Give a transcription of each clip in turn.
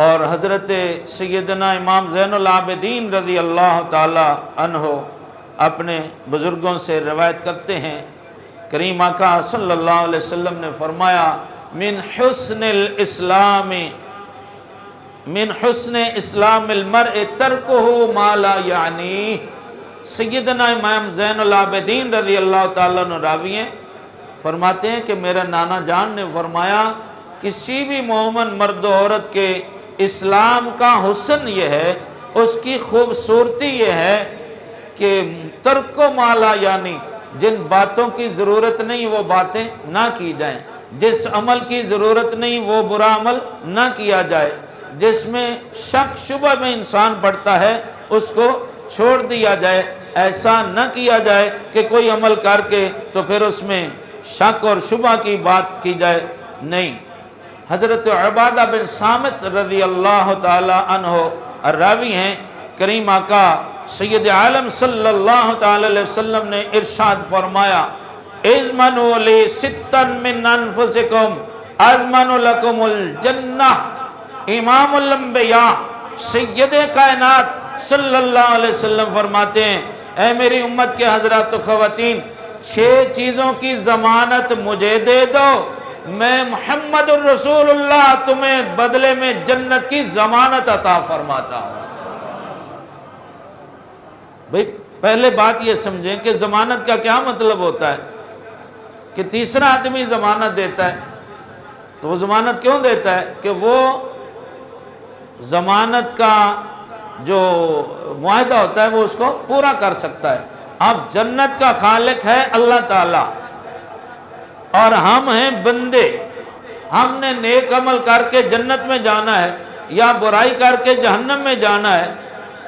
اور حضرت سیدنا امام زین العابدین رضی اللہ تعالی عنہ اپنے بزرگوں سے روایت کرتے ہیں، کریم آقا صلی اللہ علیہ وسلم نے فرمایا من حسن اسلام المرء ترکہ ما لا یعنی۔ سیدنا امام زین العابدین رضی اللہ تعالیٰ عنہ راوی ہیں، فرماتے ہیں کہ میرا نانا جان نے فرمایا کسی بھی مومن مرد و عورت کے اسلام کا حسن یہ ہے، اس کی خوبصورتی یہ ہے کہ ترک و مالا یعنی جن باتوں کی ضرورت نہیں وہ باتیں نہ کی جائیں، جس عمل کی ضرورت نہیں وہ برا عمل نہ کیا جائے، جس میں شک شبہ میں انسان پڑتا ہے اس کو چھوڑ دیا جائے، ایسا نہ کیا جائے کہ کوئی عمل کر کے تو پھر اس میں شک اور شبہ کی بات کی جائے، نہیں۔ حضرت عبادہ بن صامت رضی اللہ تعالی عنہ الراوی ہیں، کریم آقا سید عالم صلی اللہ تعالی علیہ وسلم نے ارشاد فرمایا اضمنوا لی ستا من انفسکم اضمن لکم الجنہ۔ امام الانبیاء سید کائنات صلی اللہ علیہ وسلم فرماتے ہیں اے میری امت کے حضرات و خواتین، 6 چیزوں کی ضمانت مجھے دے دو، میں محمد الرسول اللہ تمہیں بدلے میں جنت کی ضمانت عطا فرماتا ہوں۔ بھئی پہلے بات یہ سمجھیں کہ ضمانت کا کیا مطلب ہوتا ہے کہ تیسرا آدمی ضمانت دیتا ہے، تو وہ ضمانت کیوں دیتا ہے کہ وہ ضمانت کا جو معاہدہ ہوتا ہے وہ اس کو پورا کر سکتا ہے۔ اب جنت کا خالق ہے اللہ تعالیٰ اور ہم ہیں بندے، ہم نے نیک عمل کر کے جنت میں جانا ہے یا برائی کر کے جہنم میں جانا ہے،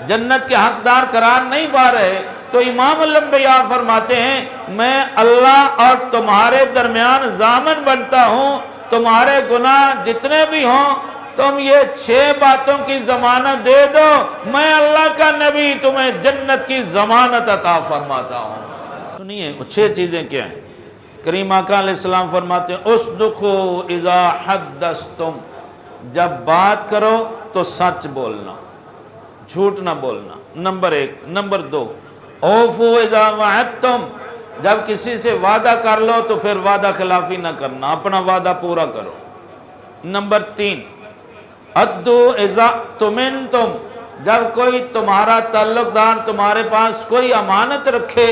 جنت کے حقدار قرار نہیں پا رہے، تو امام الانبیاء فرماتے ہیں میں اللہ اور تمہارے درمیان ضامن بنتا ہوں، تمہارے گناہ جتنے بھی ہوں تم یہ 6 باتوں کی ضمانت دے دو، میں اللہ کا نبی تمہیں جنت کی ضمانت عطا فرماتا ہوں۔ سنیے وہ 6 چیزیں کیا ہیں۔ کریم آقا علیہ السلام فرماتے ہیں اصدقوا اذا حدثتم، جب بات کرو تو سچ بولنا، جھوٹ نہ بولنا، نمبر 1۔ نمبر 2 اوفوا اذا وعدتم، جب کسی سے وعدہ کر لو تو پھر وعدہ خلافی نہ کرنا، اپنا وعدہ پورا کرو۔ نمبر 3 ادو اذا تمنتم، جب کوئی تمہارا تعلق دار تمہارے پاس کوئی امانت رکھے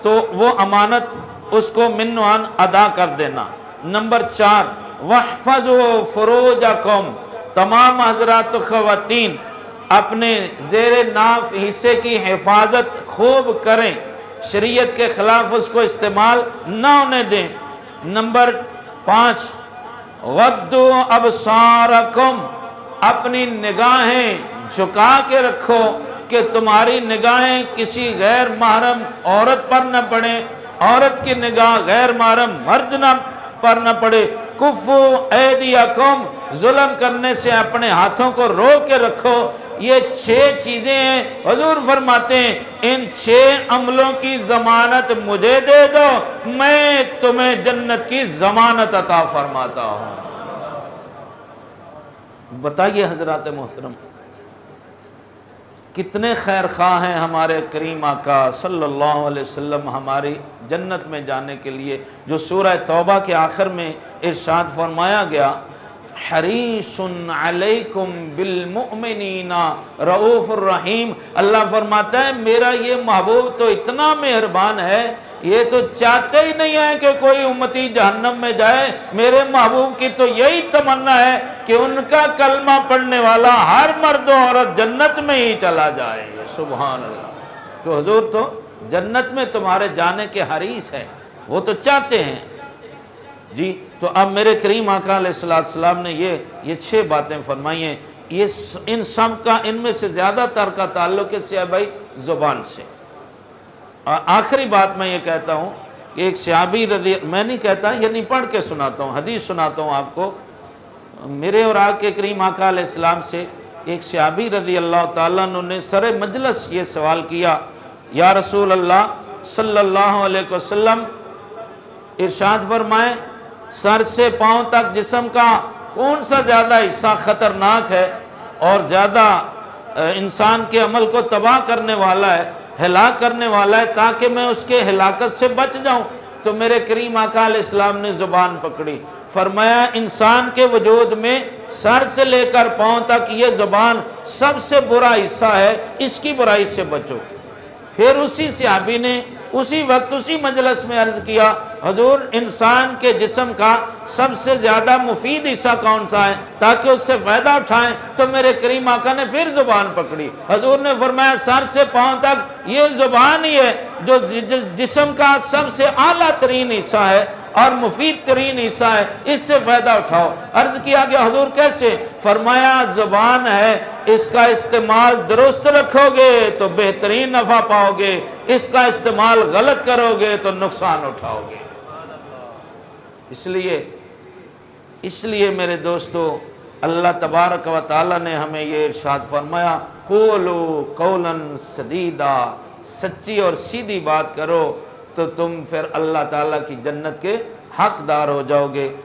تو وہ امانت اس کو منوان ادا کر دینا۔ نمبر 4 واحفظوا فروجکم، تمام حضرات و خواتین اپنے زیر ناف حصے کی حفاظت خوب کریں، شریعت کے خلاف اس کو استعمال نہ ہونے دیں۔ نمبر 5 غضوا ابصارکم، اپنی نگاہیں جھکا کے رکھو کہ تمہاری نگاہیں کسی غیر محرم عورت پر نہ پڑیں، عورت کی نگاہ غیر محرم مرد پر نہ پڑے۔ کفو ایدیکم، ظلم کرنے سے اپنے ہاتھوں کو روک کے رکھو۔ یہ 6 چیزیں ہیں، حضور فرماتے ہیں ان 6 عملوں کی ضمانت مجھے دے دو، میں تمہیں جنت کی ضمانت عطا فرماتا ہوں۔ بتائیے حضرات محترم کتنے خیر خواہ ہیں ہمارے کریم آقا صلی اللہ علیہ وسلم ہماری جنت میں جانے کے لیے، جو سورہ توبہ کے آخر میں ارشاد فرمایا گیا حریص علیکم بالمؤمنین رؤوف الرحیم۔ اللہ فرماتا ہے میرا یہ محبوب تو اتنا مہربان ہے، یہ تو چاہتے ہی نہیں ہے کہ کوئی امتی جہنم میں جائے، میرے محبوب کی تو یہی تمنا ہے کہ ان کا کلمہ پڑھنے والا ہر مرد و عورت جنت میں ہی چلا جائے۔ سبحان اللہ۔ تو حضور تو جنت میں تمہارے جانے کے حریص ہیں، وہ تو چاہتے ہیں جی۔ تو اب میرے کریم آقا علیہ السلام نے یہ 6 باتیں فرمائی ہیں، یہ ان سب کا ان میں سے زیادہ تر کا تعلق کس سے ہے بھائی؟ زبان سے۔ آخری بات میں یہ کہتا ہوں کہ ایک صحابی میں نہیں کہتا، یعنی پڑھ کے سناتا ہوں، حدیث سناتا ہوں آپ کو، میرے اور آپ کے کریم آقا علیہ السلام سے ایک صحابی رضی اللہ تعالیٰ عنہ نے سر مجلس یہ سوال کیا یا رسول اللہ صلی اللہ علیہ وسلم ارشاد فرمائیں سر سے پاؤں تک جسم کا کون سا زیادہ حصہ خطرناک ہے؟ اور زیادہ انسان کے عمل کو تباہ کرنے والا ہے، ہلاک کرنے والا ہے، تاکہ میں اس کے ہلاکت سے بچ جاؤں۔ تو میرے کریم آقا علیہ السلام نے زبان پکڑی، فرمایا انسان کے وجود میں سر سے لے کر پاؤں تک یہ زبان سب سے برا حصہ ہے، اس کی برائی سے بچو۔ پھر اسی صحابی نے اسی وقت اسی مجلس میں عرض کیا، حضور انسان کے جسم کا سب سے زیادہ مفید حصہ کون سا ہے تاکہ اس سے فائدہ اٹھائیں؟ تو میرے کریم آقا نے پھر زبان پکڑی، حضور نے فرمایا سر سے پاؤں تک یہ زبان ہی ہے جو جسم کا سب سے اعلیٰ ترین حصہ ہے اور مفید ترین حصہ ہے، اس سے فائدہ اٹھاؤ۔ عرض کیا گیا حضور کیسے؟ فرمایا زبان ہے، اس کا استعمال درست رکھو گے تو بہترین نفع پاؤ گے، اس کا استعمال غلط کرو گے تو نقصان اٹھاؤ گے۔ اس لیے میرے دوستو، اللہ تبارک و تعالی نے ہمیں یہ ارشاد فرمایا، قولوا قولا سدیدا، سچی اور سیدھی بات کرو تو تم پھر اللہ تعالیٰ کی جنت کے حقدار ہو جاؤ گے۔